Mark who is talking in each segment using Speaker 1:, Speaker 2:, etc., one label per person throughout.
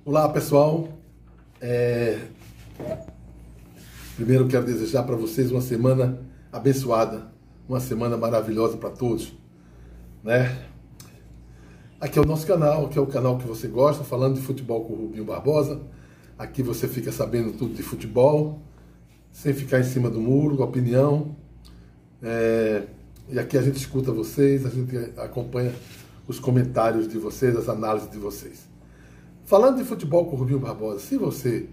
Speaker 1: Olá, pessoal. Primeiro quero desejar para vocês uma semana abençoada, uma semana maravilhosa para todos, né? Aqui é o nosso canal, aqui é o canal que você gosta, falando de futebol com o Rubinho Barbosa. Aqui você fica sabendo tudo de futebol, sem ficar em cima do muro, opinião. E aqui a gente escuta vocês, a gente acompanha os comentários de vocês, as análises de vocês. Falando de futebol com o Rubinho Barbosa, se você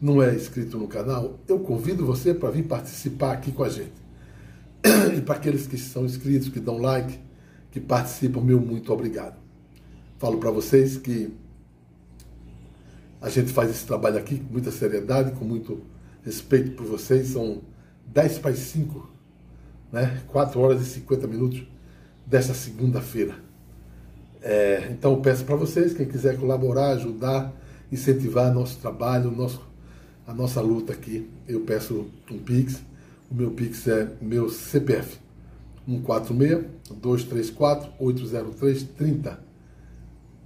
Speaker 1: não é inscrito no canal, eu convido você para vir participar aqui com a gente. E para aqueles que são inscritos, que dão like, que participam, meu muito obrigado. Falo para vocês que a gente faz esse trabalho aqui com muita seriedade, com muito respeito por vocês. São 10 para as 5, né? 4 horas e 50 minutos desta segunda-feira. Então eu peço para vocês, quem quiser colaborar, ajudar, incentivar nosso trabalho, a nossa luta aqui, eu peço um Pix. O meu Pix é meu CPF 146-234-80330.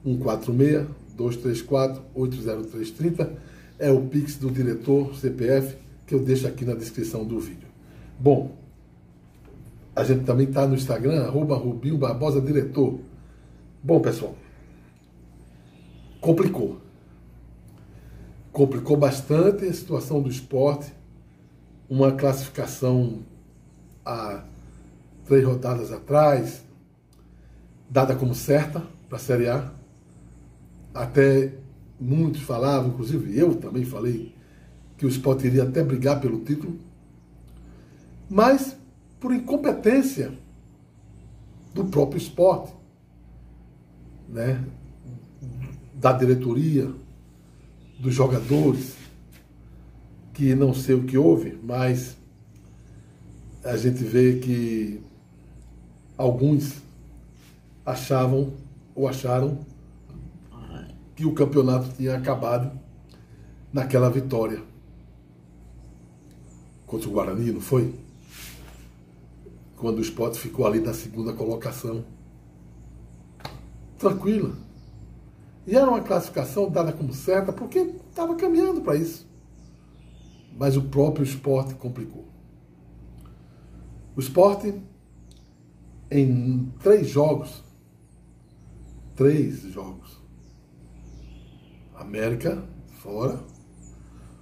Speaker 1: 146-234-80330 é o Pix do diretor CPF que eu deixo aqui na descrição do vídeo. Bom, a gente também está no Instagram, @Rubinho Barbosa Diretor. Bom, pessoal, complicou bastante a situação do esporte, uma classificação há 3 rodadas atrás, dada como certa para a Série A. Até muitos falavam, inclusive eu também falei, que o Sport iria até brigar pelo título, mas por incompetência do próprio Sport, né, da diretoria, dos jogadores, que não sei o que houve, mas a gente vê que alguns acharam que o campeonato tinha acabado naquela vitória contra o Guarani, não foi? Quando o Sport ficou ali na segunda colocação. Tranquila. E era uma classificação dada como certa, porque estava caminhando para isso. Mas o próprio Sport complicou. O Sport, em 3 jogos, América fora,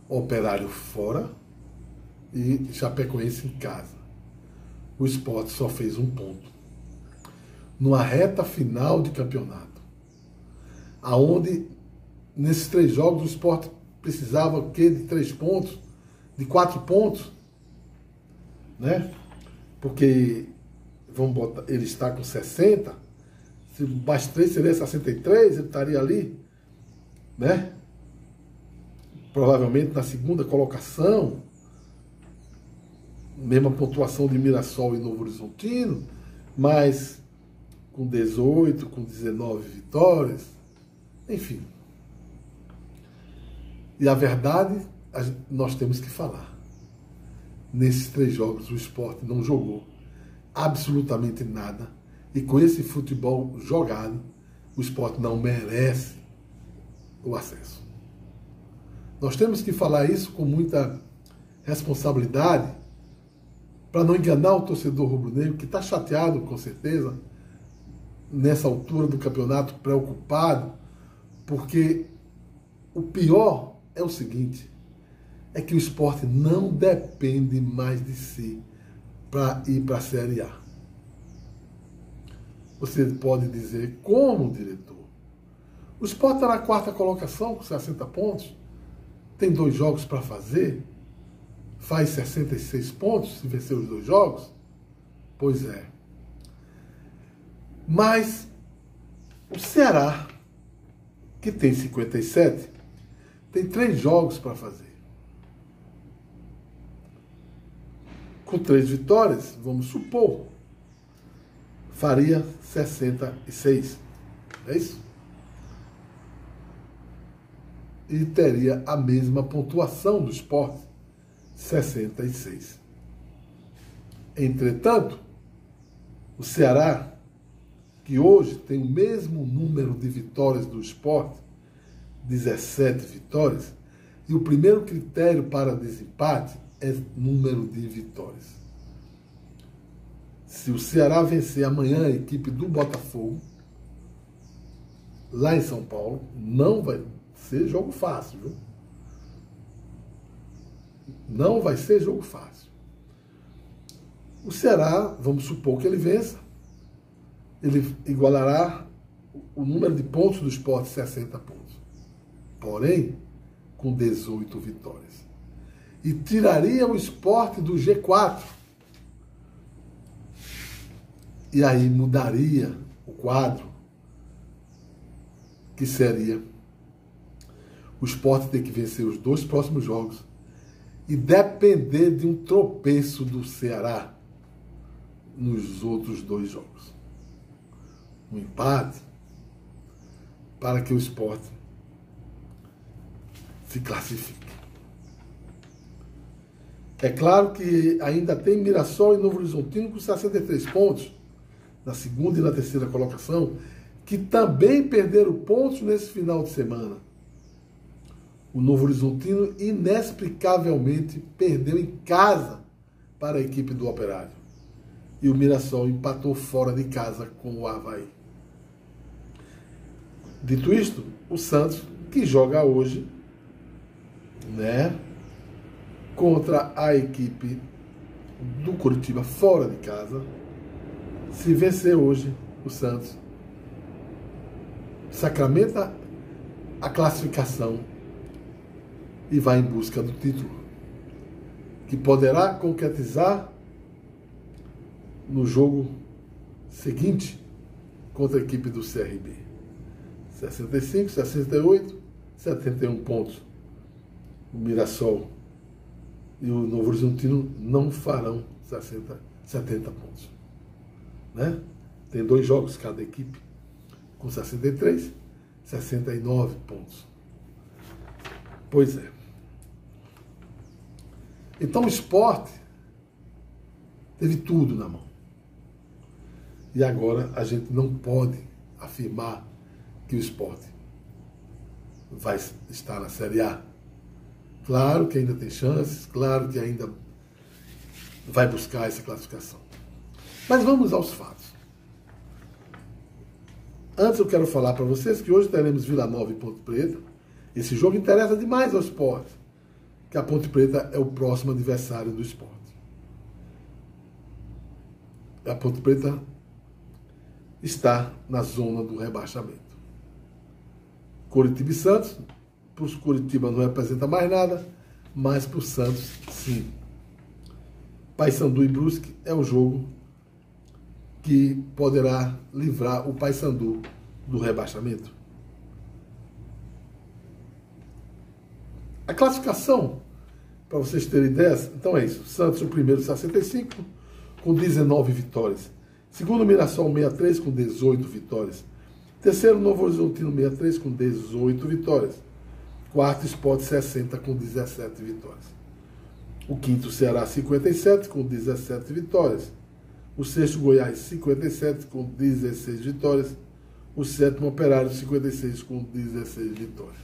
Speaker 1: Operário fora e Chapecoense em casa, o Sport só fez 1 ponto. Numa reta final de campeonato, aonde nesses 3 jogos o Sport precisava de 3 pontos, de 4 pontos, né? Porque vamos botar, ele está com 60, se mais 3 seria 63, ele estaria ali, né? Provavelmente na segunda colocação, mesma pontuação de Mirassol e Novo Horizontino, mas com 18, com 19 vitórias, enfim. E a verdade, nós temos que falar. Nesses 3 jogos, o Sport não jogou absolutamente nada. E com esse futebol jogado, o Sport não merece o acesso. Nós temos que falar isso com muita responsabilidade, para não enganar o torcedor rubro-negro, que está chateado, com certeza, nessa altura do campeonato, preocupado, porque o pior é o seguinte, é que o Sport não depende mais de si para ir para a Série A. Você pode dizer, como diretor? O Sport está na 4ª colocação, com 60 pontos, tem 2 jogos para fazer, faz 66 pontos se vencer os 2 jogos? Pois é. Mas o Ceará, que tem 57, tem 3 jogos para fazer. Com 3 vitórias, vamos supor, faria 66. É isso? E teria a mesma pontuação do Sport, 66. Entretanto, o Ceará, que hoje tem o mesmo número de vitórias do Sport, 17 vitórias, e o primeiro critério para desempate é número de vitórias. Se o Ceará vencer amanhã a equipe do Botafogo, lá em São Paulo, não vai ser jogo fácil, viu? Não vai ser jogo fácil. O Ceará, vamos supor que ele vença, ele igualará o número de pontos do Sport, 60 pontos. Porém, com 18 vitórias. E tiraria o Sport do G4. E aí mudaria o quadro, que seria o Sport ter que vencer os 2 próximos jogos e depender de um tropeço do Ceará nos outros 2 jogos. Um empate para que o Sport se classifique. É claro que ainda tem Mirassol e Novo Horizontino com 63 pontos, na segunda e na terceira colocação, que também perderam pontos nesse final de semana. O Novo Horizontino inexplicavelmente perdeu em casa para a equipe do Operário. E o Mirassol empatou fora de casa com o Avaí. Dito isto, o Santos, que joga hoje, né, contra a equipe do Coritiba fora de casa, se vencer hoje, o Santos sacramenta a classificação e vai em busca do título, que poderá concretizar no jogo seguinte contra a equipe do CRB. 65, 68, 71 pontos. O Mirassol e o Novo Horizontino não farão 70 pontos. Né? Tem 2 jogos cada equipe, com 63, 69 pontos. Pois é. Então o Sport teve tudo na mão. E agora a gente não pode afirmar que o Sport vai estar na Série A. Claro que ainda tem chances, claro que ainda vai buscar essa classificação. Mas vamos aos fatos. Antes eu quero falar para vocês que hoje teremos Vila Nova e Ponte Preta. Esse jogo interessa demais ao Sport, que a Ponte Preta é o próximo adversário do Sport. A Ponte Preta está na zona do rebaixamento. Coritiba e Santos, para os Coritiba não representa mais nada, mas para o Santos, sim. Paysandu e Brusque é o jogo que poderá livrar o Paysandu do rebaixamento. A classificação, para vocês terem ideia, então é isso. Santos, o primeiro, 65, com 19 vitórias. Segundo, Mirassol, 63, com 18 vitórias. Terceiro, Novo Horizontino, 63, com 18 vitórias. Quarto, Sport, 60, com 17 vitórias. O quinto, Ceará, 57, com 17 vitórias. O sexto, Goiás, 57, com 16 vitórias. O sétimo, Operário, 56, com 16 vitórias.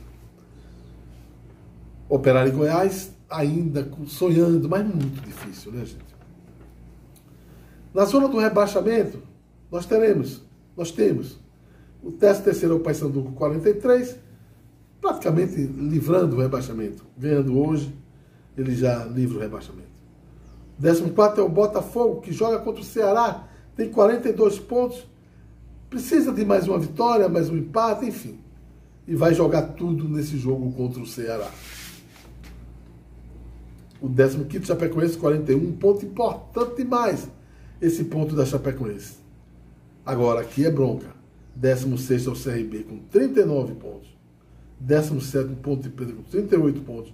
Speaker 1: Operário e Goiás ainda sonhando, mas muito difícil, né, gente? Na zona do rebaixamento, nós temos o 13º é o Paysandu com 43, praticamente livrando o rebaixamento. Ganhando hoje, ele já livra o rebaixamento. O 14º é o Botafogo, que joga contra o Ceará, tem 42 pontos, precisa de mais uma vitória, mais um empate, enfim. E vai jogar tudo nesse jogo contra o Ceará. O 15º Chapecoense, 41, ponto importante demais, esse ponto da Chapecoense. Agora, aqui é bronca. 16º é o CRB com 39 pontos. 17º Ponte Preta com 38 pontos.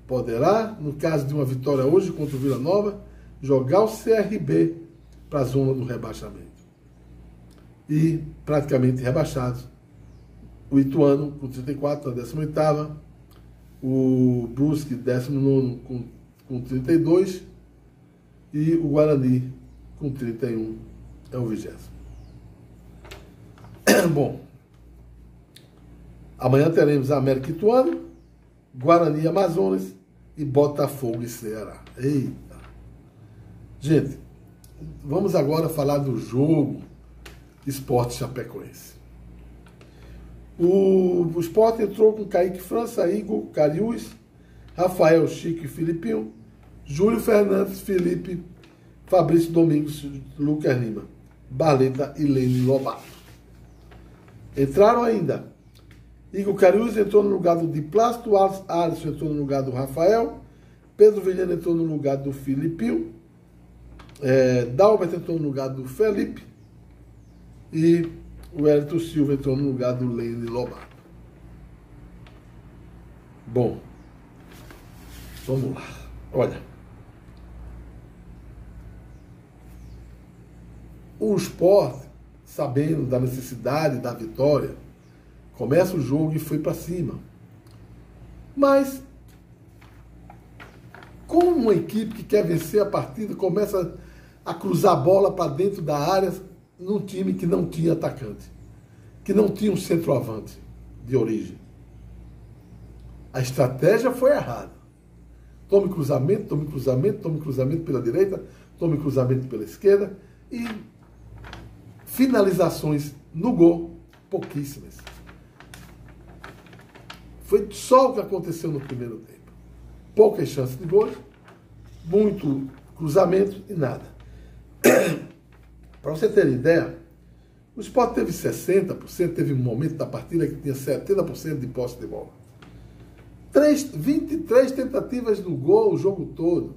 Speaker 1: Poderá, no caso de uma vitória hoje contra o Vila Nova, jogar o CRB para a zona do rebaixamento. E praticamente rebaixados. O Ituano com 34, na 18ª. O Brusque, 19º com 32. E o Guarani com 31 é o 20º. Bom, Amanhã teremos América Ituano, Guarani e Amazonas e Botafogo e Ceará. Eita! Gente, vamos agora falar do jogo Sport Chapecoense. O Sport entrou com Kaique França, Igor Cariús, Rafael, Chico e Filipinho, Júlio Fernandes, Felipe, Fabrício Domingos, Lucas Lima, Barleta e Lene Lobato. Entraram ainda Igor Cariús entrou no lugar do Di Plácido, Alisson entrou no lugar do Rafael, Pedro Vilhena entrou no lugar do Filipinho, Dalbert entrou no lugar do Felipe e o Wellington Silva entrou no lugar do Lene Lobato. Bom, vamos lá. Olha, o Sport, sabendo da necessidade da vitória, começa o jogo e foi para cima. Mas, como uma equipe que quer vencer a partida, começa a cruzar a bola para dentro da área num time que não tinha atacante, que não tinha um centroavante de origem. A estratégia foi errada. Tome cruzamento, tome cruzamento, tome cruzamento pela direita, tome cruzamento pela esquerda e finalizações no gol, pouquíssimas. Foi só o que aconteceu no primeiro tempo. Poucas chances de gol, muito cruzamento e nada. Para você ter ideia, o Sport teve 60%, teve um momento da partida que tinha 70% de posse de bola. 23 tentativas no gol o jogo todo,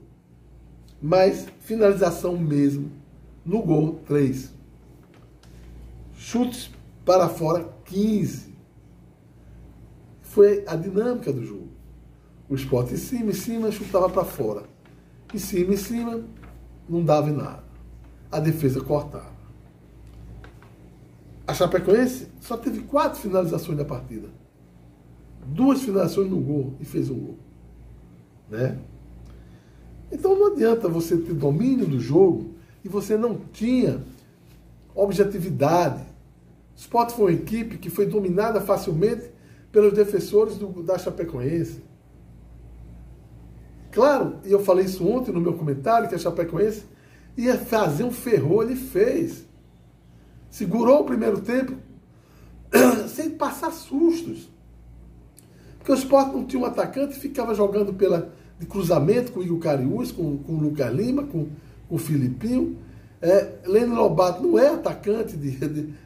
Speaker 1: mas finalização mesmo no gol 3. Chutes para fora 15. Foi a dinâmica do jogo. O Sport em cima, chutava para fora. Em cima, não dava em nada. A defesa cortava. A Chapecoense só teve 4 finalizações da partida. 2 finalizações no gol e fez um gol. Né? Então não adianta você ter domínio do jogo e você não tinha objetividade. O Sport foi uma equipe que foi dominada facilmente pelos defensores da Chapecoense. Claro, e eu falei isso ontem no meu comentário, que a Chapecoense ia fazer um ferrolho, ele fez. Segurou o primeiro tempo sem passar sustos. Porque o Sport não tinha um atacante, ficava jogando de cruzamento com o Igor Cariús, com o Lucas Lima, com o Filipinho. Lene Lobato não é atacante,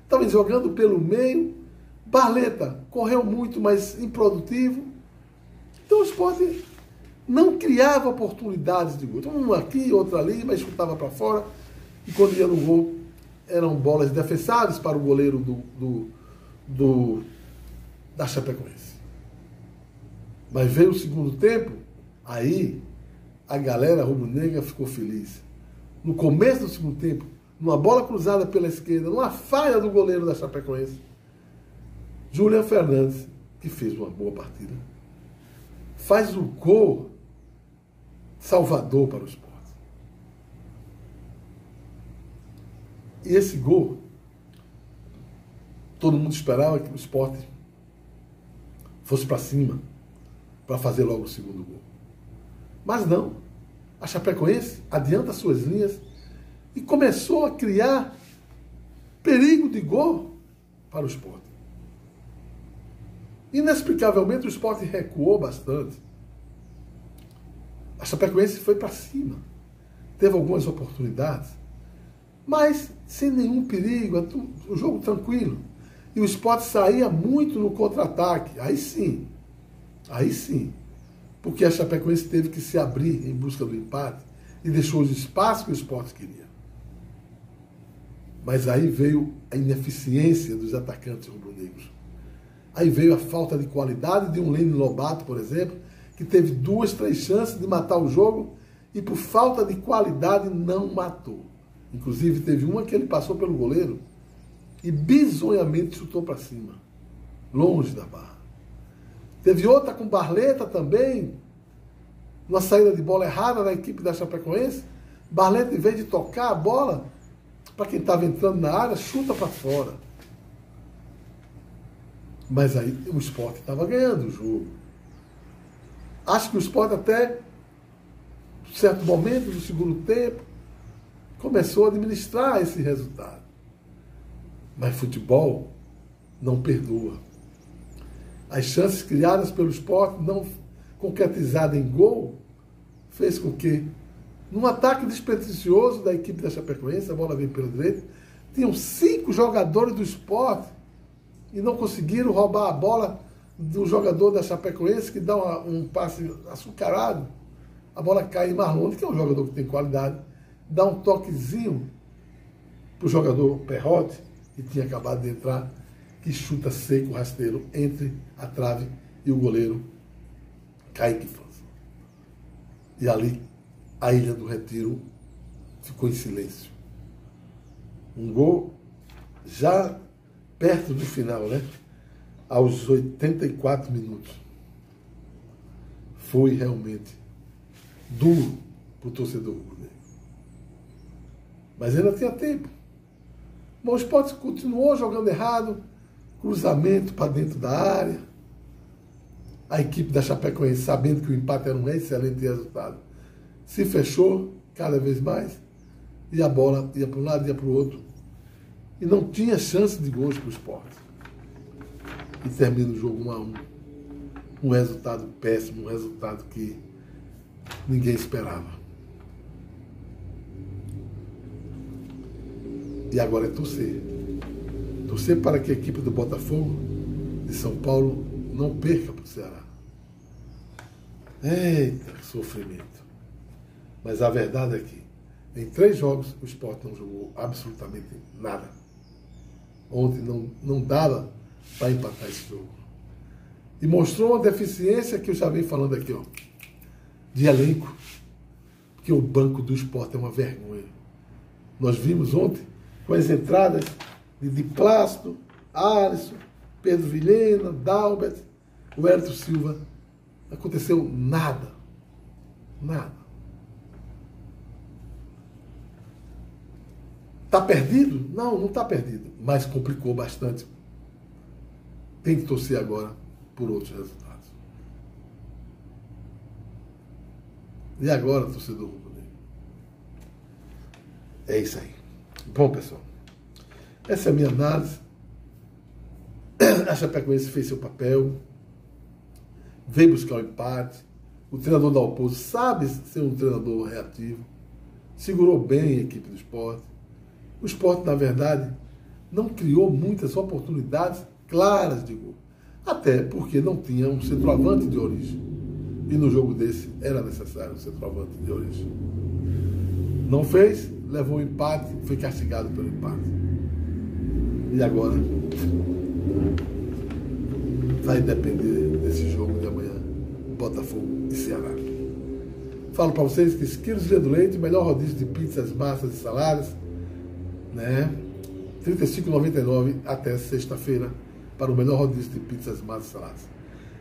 Speaker 1: estava jogando pelo meio. Barleta correu muito, mas improdutivo. Então o Sport não criava oportunidades de gol. Então, um aqui, outro ali, mas chutava para fora. E quando ia no gol, eram bolas defensáveis para o goleiro da Chapecoense. Mas veio o segundo tempo, aí a galera rubro-negra ficou feliz. No começo do segundo tempo, numa bola cruzada pela esquerda, numa falha do goleiro da Chapecoense, Julian Fernandes, que fez uma boa partida, faz o gol salvador para o Sport. E esse gol, todo mundo esperava que o Sport fosse para cima, para fazer logo o segundo gol. Mas não. A Chapecoense adianta suas linhas e começou a criar perigo de gol para o Sport. Inexplicavelmente o Sport recuou bastante. A Chapecoense foi para cima. Teve algumas oportunidades, mas sem nenhum perigo, o jogo tranquilo. E o Sport saía muito no contra-ataque. Aí sim. Porque a Chapecoense teve que se abrir em busca do empate e deixou os espaços que o Sport queria. Mas aí veio a ineficiência dos atacantes rubro-negros. Aí veio a falta de qualidade de um Lene Lobato, por exemplo, que teve 2, 3 chances de matar o jogo e por falta de qualidade não matou. Inclusive teve uma que ele passou pelo goleiro e bizonhamente chutou para cima, longe da barra. Teve outra com Barleta também, uma saída de bola errada da equipe da Chapecoense. Barleta, em vez de tocar a bola para quem estava entrando na área, chuta para fora. Mas aí o Sport estava ganhando o jogo. Acho que o Sport até certo momento do segundo tempo começou a administrar esse resultado. Mas futebol não perdoa. As chances criadas pelo Sport, não concretizadas em gol, fez com que, num ataque despretensioso da equipe da Chapecoense, a bola veio pela direita, tinham 5 jogadores do Sport e não conseguiram roubar a bola do jogador da Chapecoense, que dá um passe açucarado. A bola cai em Marlon, que é um jogador que tem qualidade, dá um toquezinho para o jogador Perrotti, que tinha acabado de entrar, que chuta seco, rasteiro, entre a trave e o goleiro Kaique França. E ali, a Ilha do Retiro ficou em silêncio. Um gol já perto do final, né? Aos 84 minutos. Foi realmente duro para o torcedor rubro-negro. Mas ainda tinha tempo. Bom, o Sport continuou jogando errado, cruzamento para dentro da área. A equipe da Chapecoense, sabendo que o empate era um excelente resultado, se fechou cada vez mais e a bola ia para um lado, ia para o outro. E não tinha chance de gols para o Sport. E termina o jogo 1-1. Um resultado péssimo, um resultado que ninguém esperava. E agora é torcer. Torcer para que a equipe do Botafogo de São Paulo não perca para o Ceará. Eita, sofrimento. Mas a verdade é que em 3 jogos o Sport não jogou absolutamente nada. Ontem não dava para empatar esse jogo. E mostrou uma deficiência que eu já venho falando aqui, ó, de elenco. Porque o banco do Sport é uma vergonha. Nós vimos ontem com as entradas de Plácido, Alisson, Pedro Vilhena, Dalbert, o Hélio Silva. Não aconteceu nada. Nada. Está perdido? Não, não está perdido. Mas complicou bastante. Tem que torcer agora por outros resultados. E agora, torcedor rubro-negro? É isso aí. Bom, pessoal, essa é a minha análise. A Chapecoense fez seu papel, veio buscar o empate. O treinador da Dalpozo sabe ser um treinador reativo, segurou bem a equipe do Sport. O Sport, na verdade, não criou muitas oportunidades claras de gol, até porque não tinha um centroavante de origem. E no jogo desse era necessário um centroavante de origem. Não fez, levou o empate, foi castigado pelo empate. E agora vai depender desse jogo de amanhã, Botafogo e Ceará. Falo para vocês que Esquilos de do Leite, melhor rodízio de pizzas, massas e saladas, né? R$ 35,99 até sexta-feira para o melhor rodízio de pizzas, massas e saladas.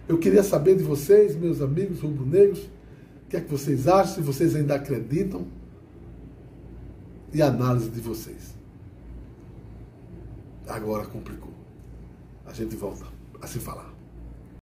Speaker 1: Eu queria saber de vocês, meus amigos rubro-negros, o que é que vocês acham, se vocês ainda acreditam, e a análise de vocês. Agora complicou. A gente volta a se falar.